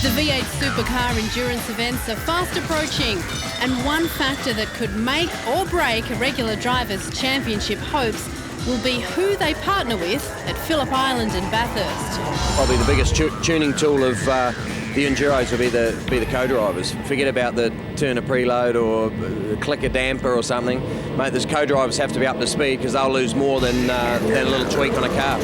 The V8 Supercar endurance events are fast approaching, and one factor that could make or break a regular driver's championship hopes will be who they partner with at Phillip Island and Bathurst. Probably the biggest tuning tool of the Enduros will be the co-drivers. Forget about the turn a preload or click a damper or something. Mate, those co-drivers have to be up to speed because they'll lose more than a little tweak on a car.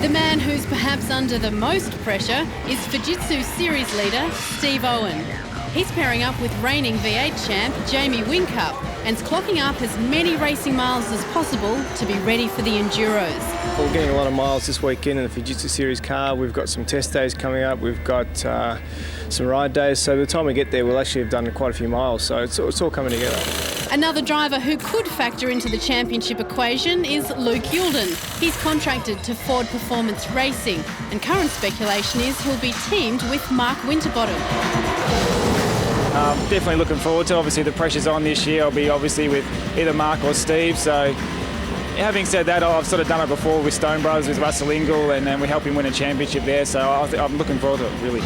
The man who's perhaps under the most pressure is Fujitsu series leader Steve Owen. He's pairing up with reigning V8 champ Jamie Whincup and's clocking up as many racing miles as possible to be ready for the Enduros. We're getting a lot of miles this weekend in the Fujitsu series car. We've got some test days coming up. We've got some ride days. So by the time we get there, we'll actually have done quite a few miles. So it's all coming together. Another driver who could factor into the championship equation is Luke Hilden. He's contracted to Ford Performance Racing, and current speculation is he'll be teamed with Mark Winterbottom. Definitely looking forward to it. Obviously the pressure's on this year. I'll be obviously with either Mark or Steve. So having said that, I've sort of done it before with Stone Brothers, with Russell Ingall, and then we helped him win a championship there. So I'm looking forward to it, really.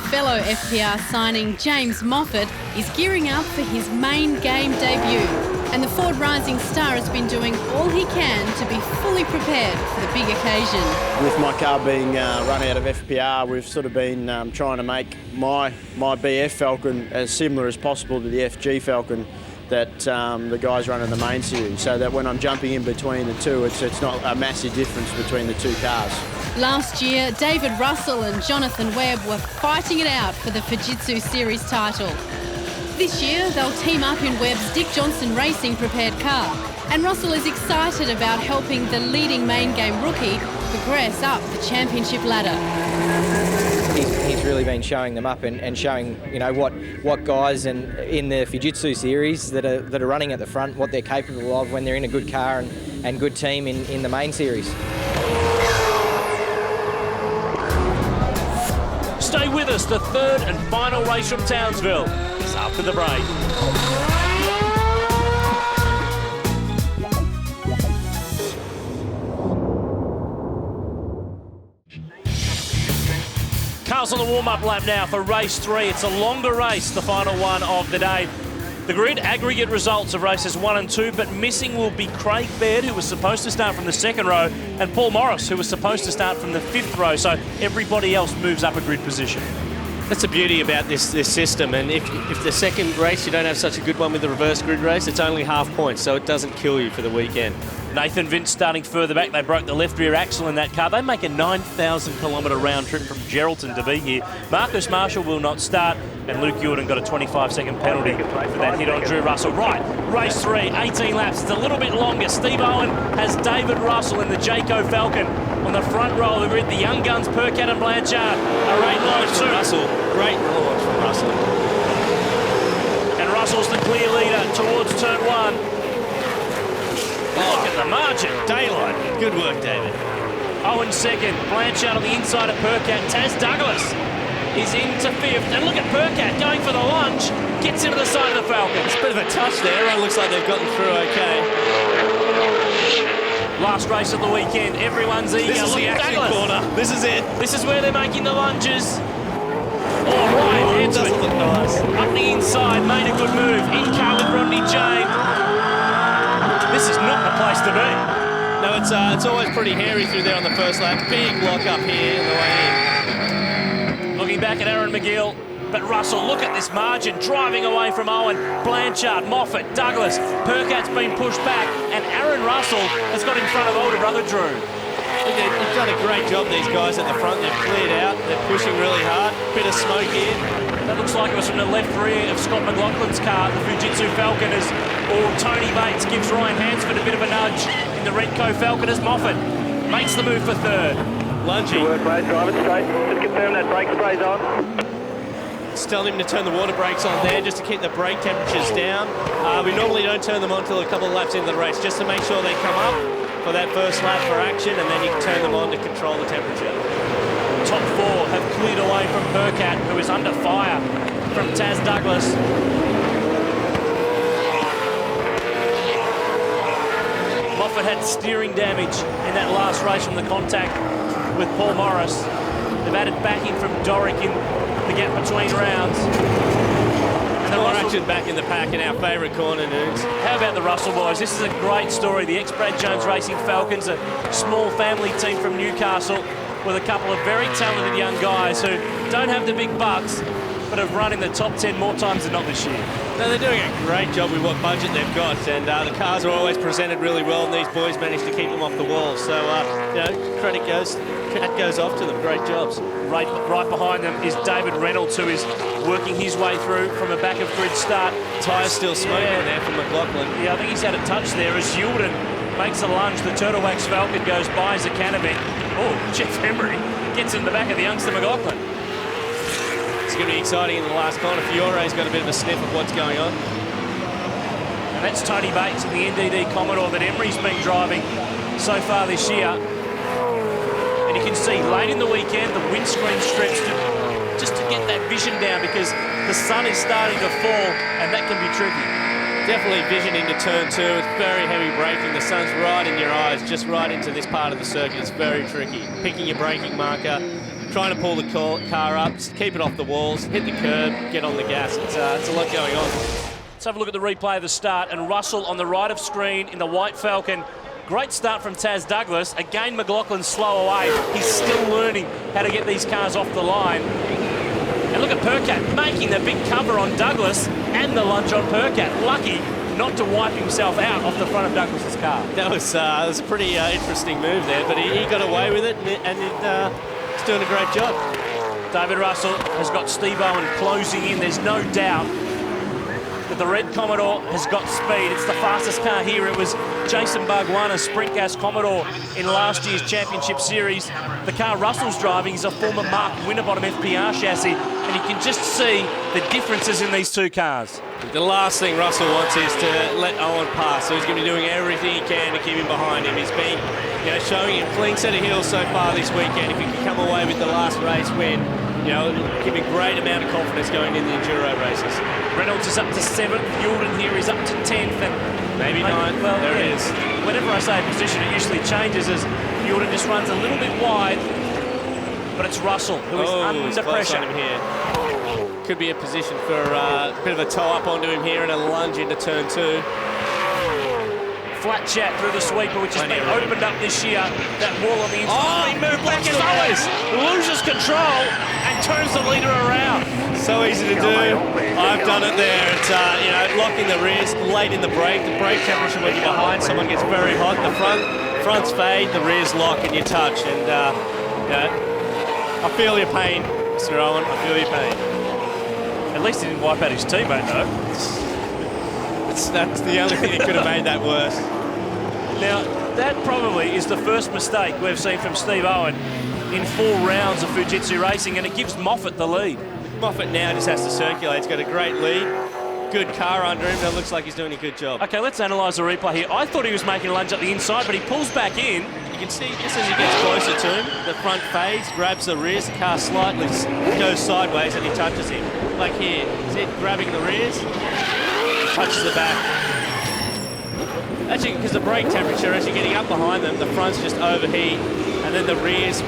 Fellow FPR signing James Moffat is gearing up for his main game debut, and the Ford Rising Star has been doing all he can to be fully prepared for the big occasion. With my car being run out of FPR, we've sort of been trying to make my BF Falcon as similar as possible to the FG Falcon that the guys run in the main series, so that when I'm jumping in between the two, it's not a massive difference between the two cars. Last year, David Russell and Jonathan Webb were fighting it out for the Fujitsu Series title. This year, they'll team up in Webb's Dick Johnson Racing prepared car, and Russell is excited about helping the leading main game rookie progress up the championship ladder. He's really been showing them up and showing, you know, what guys in the Fujitsu series that are running at the front, what they're capable of when they're in a good car and good team in the main series. Stay with us, the third and final race from Townsville is after the break. Cars on the warm-up lap now for race 3. It's a longer race, the final one of the day. The grid aggregate results of races 1 and 2, but missing will be Craig Baird, who was supposed to start from the 2nd row, and Paul Morris, who was supposed to start from the 5th row, so everybody else moves up a grid position. That's the beauty about this system, and if the second race you don't have such a good one with the reverse grid race, it's only half points, so it doesn't kill you for the weekend. Nathan Vince starting further back. They broke the left rear axle in that car. They make a 9,000 kilometre round trip from Geraldton to be here. Marcus Marshall will not start, and Luke Jordan got a 25-second penalty for that hit on Drew Russell. Right, race 3, 18 laps. It's a little bit longer. Steve Owen has David Russell in the Jayco Falcon. On the front row of the grid, the young guns Percat and Blanchard are 8 launch from Russell. Great launch from Russell. And Russell's the clear leader towards turn 1. Look at the margin. Daylight. Good work, David. Owen 2nd. Blanchard on the inside of Percat. Taz Douglas is into 5th. And look at Percat going for the lunge. Gets into the side of the Falcon. It's a bit of a touch there. It looks like they've gotten through okay. Last race of the weekend. Everyone's eager. This is the action corner. This is it. This is where they're making the lunges. Oh, Ryan Hansford. Doesn't look nice. Up the inside. Made a good move. In car with Rodney Jane. This is not the place to be. No, it's always pretty hairy through there on the first lap. Big lock up here on the way in. Looking back at Aaron McGill, but Russell, look at this margin, driving away from Owen, Blanchard, Moffat, Douglas. Percat's been pushed back, and Aaron Russell has got in front of older brother Drew. They've done a great job, these guys at the front. They've cleared out, they're pushing really hard. Bit of smoke here. That looks like it was from the left rear of Scott McLaughlin's car, the Fujitsu Falcon, as Tony Bates gives Ryan Hansford a bit of a nudge in the Repco Falcon as Moffat makes the move for 3rd. Lunging. Good work, mate. Drive it straight. Just confirm that brake spray's on. Just telling him to turn the water brakes on there just to keep the brake temperatures down. We normally don't turn them on until a couple of laps into the race, just to make sure they come up for that first lap for action, and then you can turn them on to control the temperature. Top 4 have cleared away from Percat, who is under fire from Taz Douglas. Moffat had steering damage in that last race from the contact with Paul Morris. They've added backing from Doric in the gap between rounds. And the More Russell action back in the pack in our favourite corner, Nudes. How about the Russell boys? This is a great story. The ex-Brad Jones Racing Falcons, a small family team from Newcastle with a couple of very talented young guys who don't have the big bucks, but have run in the top 10 more times than not this year. No, they're doing a great job with what budget they've got, and the cars are always presented really well, and these boys manage to keep them off the wall. So, you know, credit goes off to them. Great jobs. Right behind them is David Reynolds, who is working his way through from a back of grid start. Tyres still smoking there from McLaughlin. Yeah, I think he's had a touch there as Hilden makes a lunge. The Turtle Wax Falcon goes by Zakanovic. Oh, Jeff Emery gets in the back of the youngster McLaughlin. It's going to be exciting in the last corner. Fiore's got a bit of a sniff of what's going on. And that's Tony Bates in the NDD Commodore that Emery's been driving so far this year. And you can see late in the weekend, the windscreen strips just to get that vision down because the sun is starting to fall and that can be tricky. Definitely vision into turn 2. It's very heavy braking. The sun's right in your eyes, just right into this part of the circuit. It's very tricky. Picking your braking marker, trying to pull the car up, keep it off the walls, hit the curb, get on the gas. It's a lot going on. Let's have a look at the replay of the start. And Russell on the right of screen in the white Falcon. Great start from Taz Douglas. Again, McLaughlin slow away. He's still learning how to get these cars off the line. And look at Percat making the big cover on Douglas and the lunge on Percat. Lucky not to wipe himself out off the front of Douglas's car. That was a pretty interesting move there, but he got away with it and he's doing a great job. David Russell has got Steve Owen closing in. There's no doubt that the red Commodore has got speed. It's the fastest car here. It was Jason Barguana, Sprint Gas Commodore in last year's Championship Series. The car Russell's driving is a former Mark Winterbottom FPR chassis, and you can just see the differences in these two cars. The last thing Russell wants is to let Owen pass, so he's going to be doing everything he can to keep him behind him. He's been, you know, showing a clean set of heels so far this weekend. If he can come away with the last race win, you know, give a great amount of confidence going in the enduro races. Reynolds is up to 7th. Hilden here is up to 10th. And maybe 9th. Well, there it is. Whenever I say position, it usually changes as Hilden just runs a little bit wide. But it's Russell who is under pressure. On him here. Could be a position for a bit of a toe up onto him here and a lunge into turn 2. Flat chat through the sweeper, which has been opened up this year. That wall on the inside. Oh, he moved back and loses control and turns the leader around. So easy to do. I've done it there. It's you know, locking the rears late in the brake. The brake temperature when you're behind someone gets very hot. The fronts fade, the rears lock, and you touch. And you know, I feel your pain, Mr. Owen. I feel your pain. At least he didn't wipe out his teammate, though. That's the only thing that could have made that worse. Now, that probably is the first mistake we've seen from Steve Owen in 4 rounds of Fujitsu racing, and it gives Moffat the lead. Moffat now just has to circulate. He's got a great lead. Good car under him. That looks like he's doing a good job. Okay, let's analyse the replay here. I thought he was making a lunge up the inside, but he pulls back in. You can see just as he gets closer to him, the front fades, grabs the rears, the car slightly goes sideways and he touches him. Like here, see it grabbing the rears, touches the back. Actually, because the brake temperature, as you're getting up behind them, the fronts just overheat, and then the rears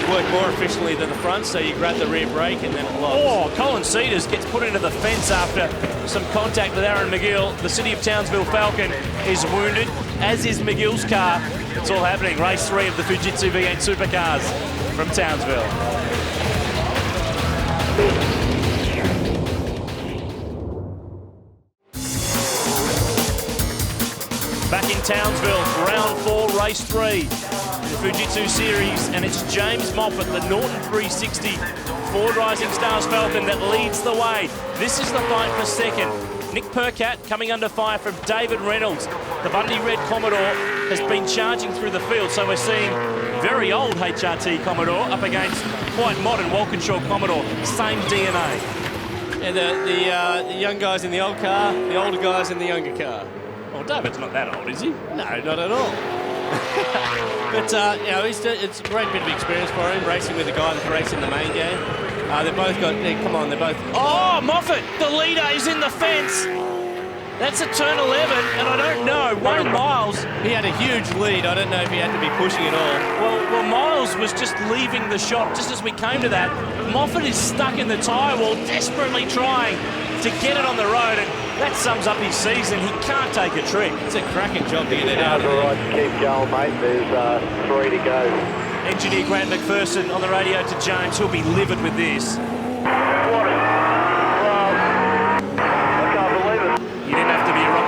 work more efficiently than the front, so you grab the rear brake and then it locks. Oh, Colin Cedars gets put into the fence after some contact with Aaron McGill. The City of Townsville Falcon is wounded, as is McGill's car. It's all happening. Race 3 of the Fujitsu V8 Supercars from Townsville. Back in Townsville, round 4, race 3, the Fujitsu Series, and it's James Moffat, the Norton 360 Ford Rising Stars Falcon that leads the way. This is the fight for second. Nick Percat coming under fire from David Reynolds. The Bundy Red Commodore has been charging through the field, so we're seeing very old HRT Commodore up against quite modern Walkinshaw Commodore, same DNA. And the young guys in the old car, the older guys in the younger car. Well, David's not that old, is he? No, not at all. But, you know, it's a great bit of experience for him, racing with a guy that's racing the main game. They've both got, come on, they're both... Oh, Moffat, the leader, is in the fence. That's a turn 11, and I don't know. Wayne Miles, he had a huge lead. I don't know if he had to be pushing at all. Well, Miles was just leaving the shop just as we came to that. Moffat is stuck in the tyre wall, desperately trying to get it on the road, and that sums up his season. He can't take a trick. It's a cracking job to get it out of there. Right, keep going, mate. There's 3 to go. Engineer Grant McPherson on the radio to James. He'll be livid with this.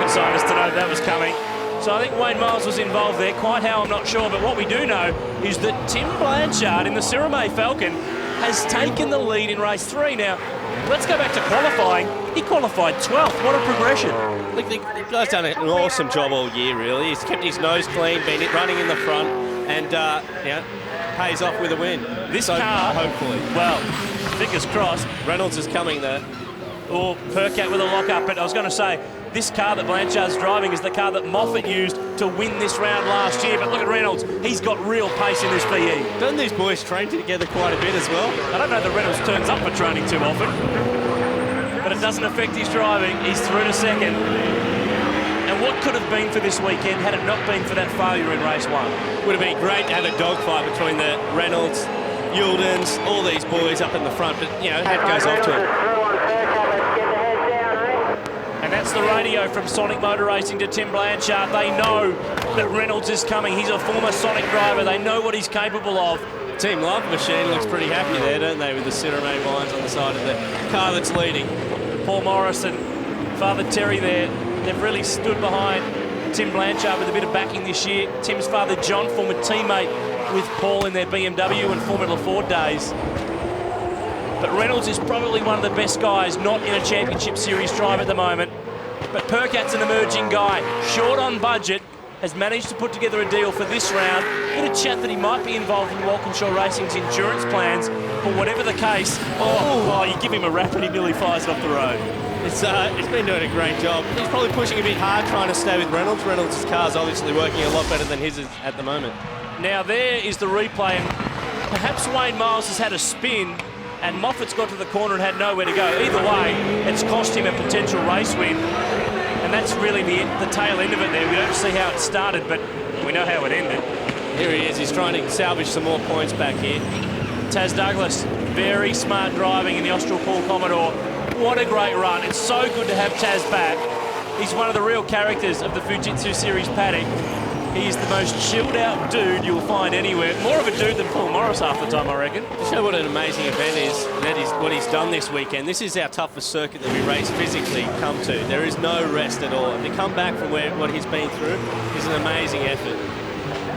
Scientist to know that was coming. So I think Wayne Miles was involved there. Quite how, I'm not sure. But what we do know is that Tim Blanchard in the Cirame Falcon has taken the lead in race 3. Now, let's go back to qualifying. He qualified 12th. What a progression. Look, the guy's done an awesome job all year, really. He's kept his nose clean, been running in the front, and pays off with a win. This car, hopefully. Well, fingers crossed. Reynolds is coming there. Or Percat with a lock-up. But I was going to say, this car that Blanchard's driving is the car that Moffat used to win this round last year. But look at Reynolds. He's got real pace in this PE. Don't these boys train together quite a bit as well? I don't know that Reynolds turns up for training too often. But it doesn't affect his driving. He's through to second. And what could have been for this weekend had it not been for that failure in race 1? Would have been great to have a dogfight between the Reynolds, Hildens, all these boys up in the front. But, you know, that goes off to him. And that's the radio from Sonic Motor Racing to Tim Blanchard. They know that Reynolds is coming. He's a former Sonic driver. They know what he's capable of. Team Love Machine looks pretty happy there, don't they, with the Cirame lines on the side of the car that's leading. Paul Morris and Father Terry there, they've really stood behind Tim Blanchard with a bit of backing this year. Tim's father John, former teammate with Paul in their BMW and Formula Ford days. But Reynolds is probably one of the best guys not in a championship series drive at the moment. But Percat's an emerging guy, short on budget, has managed to put together a deal for this round. Bit of chat that he might be involved in Walkinshaw Racing's insurance plans, but whatever the case, you give him a rap and he nearly fires it off the road. It's been doing a great job. He's probably pushing a bit hard trying to stay with Reynolds. Reynolds' car's obviously working a lot better than his is at the moment. Now there is the replay, and perhaps Wayne Miles has had a spin and Moffat's got to the corner and had nowhere to go. Either way, it's cost him a potential race win, and that's really the tail end of it there. We don't see how it started, but we know how it ended. Here he is. He's trying to salvage some more points back here. Taz Douglas, very smart driving in the Austral Paul Commodore. What a great run. It's so good to have Taz back. He's one of the real characters of the Fujitsu Series paddock. He's the most chilled out dude you'll find anywhere. More of a dude than Paul Morris half the time, I reckon. Show what an amazing event is. That is what he's done this weekend. This is our toughest circuit that we race physically come to. There is no rest at all. And to come back from what he's been through is an amazing effort.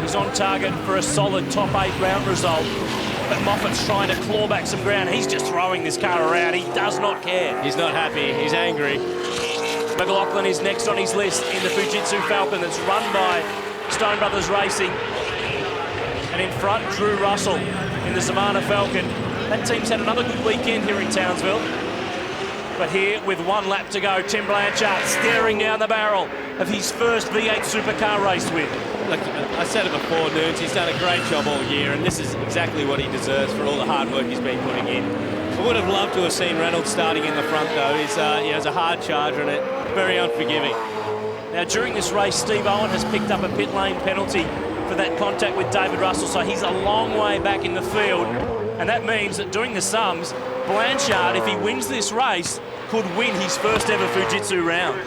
He's on target for a solid top 8 round result. But Moffat's trying to claw back some ground. He's just throwing this car around. He does not care. He's not happy. He's angry. McLaughlin is next on his list in the Fujitsu Falcon that's run by Stone Brothers Racing. And in front, Drew Russell in the Zamana Falcon. That team's had another good weekend here in Townsville. But here, with 1 lap to go, Tim Blanchard staring down the barrel of his first V8 Supercar race win. Look, I said it before, Nunes, he's done a great job all year, and this is exactly what he deserves for all the hard work he's been putting in. I would have loved to have seen Reynolds starting in the front, though. He's a hard charger in it, very unforgiving. Now, during this race, Steve Owen has picked up a pit lane penalty for that contact with David Russell, so he's a long way back in the field. And that means that doing the sums, Blanchard, if he wins this race, could win his first ever Fujitsu round.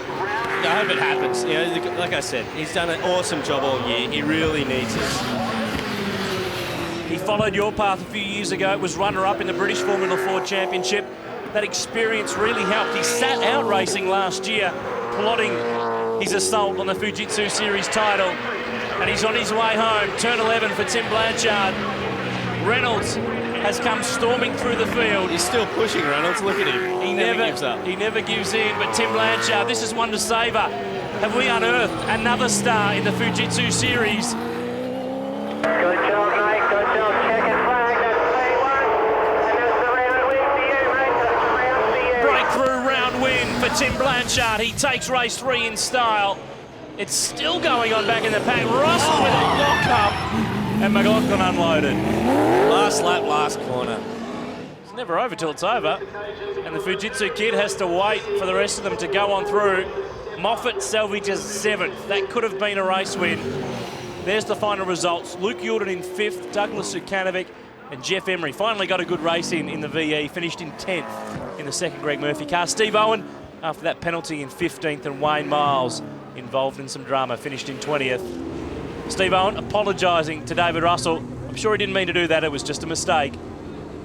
I hope it happens. You know, like I said, he's done an awesome job all year. He really needs this. He followed your path a few years ago. It was runner-up in the British Formula Ford Championship. That experience really helped. He sat out racing last year, plotting his assault on the Fujitsu Series title. And he's on his way home. Turn 11 for Tim Blanchard. Reynolds has come storming through the field. He's still pushing, Reynolds. Look at him. He never gives up. He never gives in. But Tim Blanchard, this is one to savour. Have we unearthed another star in the Fujitsu Series? Good job, mate. Good job. Checking flag. That's P1. And that's the round win for you, mate. That's the round for you. Breakthrough round win for Tim Blanchard. He takes race 3 in style. It's still going on back in the pack. Russell with a lock-up. And McLaughlin unloaded. Last lap, last corner. never over till it's over. And the Fujitsu kid has to wait for the rest of them to go on through. Moffat salvages 7th. That could have been a race win. There's the final results. Luke Hilden in 5th, Douglas Sukanovic and Jeff Emery finally got a good race in the VE, finished in 10th in the second Greg Murphy car. Steve Owen, after that penalty, in 15th, and Wayne Miles, involved in some drama, finished in 20th. Steve Owen apologising to David Russell. I'm sure he didn't mean to do that, it was just a mistake.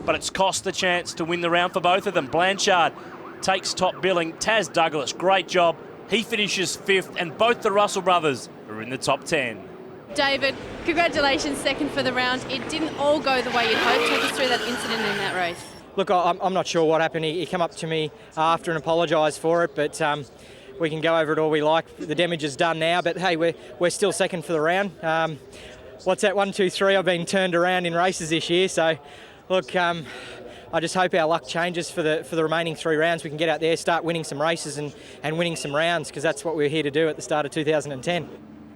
But it's cost the chance to win the round for both of them. Blanchard takes top billing. Taz Douglas, great job. He finishes 5th, and both the Russell brothers are in the top 10. David, congratulations, second for the round. It didn't all go the way you'd hoped. Take us through that incident in that race. Look, I'm not sure what happened. He came up to me after and apologised for it, but we can go over it all we like. The damage is done now, but hey, we're still second for the round. What's that, 1, 2, 3? I've been turned around in races this year, so look, I just hope our luck changes for the remaining 3 rounds. We can get out there, start winning some races and winning some rounds, because that's what we're here to do at the start of 2010.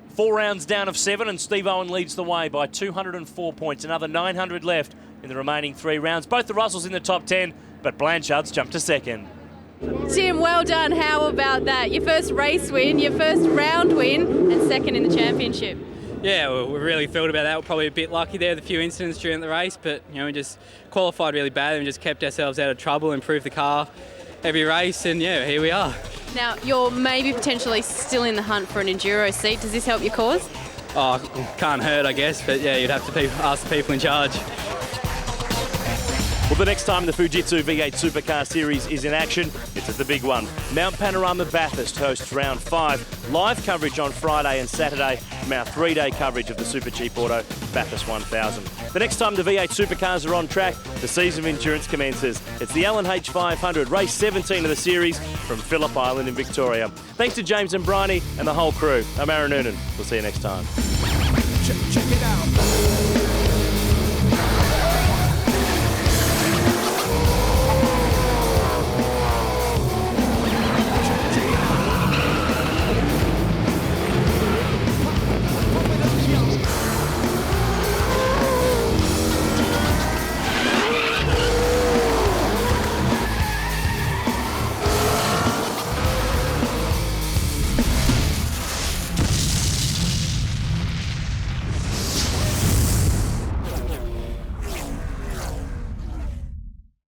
4 rounds down of 7, and Steve Owen leads the way by 204 points. Another 900 left in the remaining 3 rounds. Both the Russells in the top 10, but Blanchard's jumped to second. Tim, well done. How about that? Your first race win, your first round win, and second in the championship. Yeah, we're really thrilled about that. We're probably a bit lucky there with a few incidents during the race, but we just qualified really bad and just kept ourselves out of trouble, improved the car every race, and yeah, here we are. Now, you're maybe potentially still in the hunt for an enduro seat. Does this help your cause? Oh, can't hurt, I guess, but yeah, you'd have to ask the people in charge. Well, the next time the Fujitsu V8 Supercar Series is in action, it's at the big one. Mount Panorama Bathurst hosts round 5. Live coverage on Friday and Saturday from our 3-day coverage of the Super Cheap Auto Bathurst 1000. The next time the V8 Supercars are on track, the season of endurance commences. It's the Allen H 500, race 17 of the series from Phillip Island in Victoria. Thanks to James and Bryony and the whole crew. I'm Aaron Noonan. We'll see you next time. Check it out.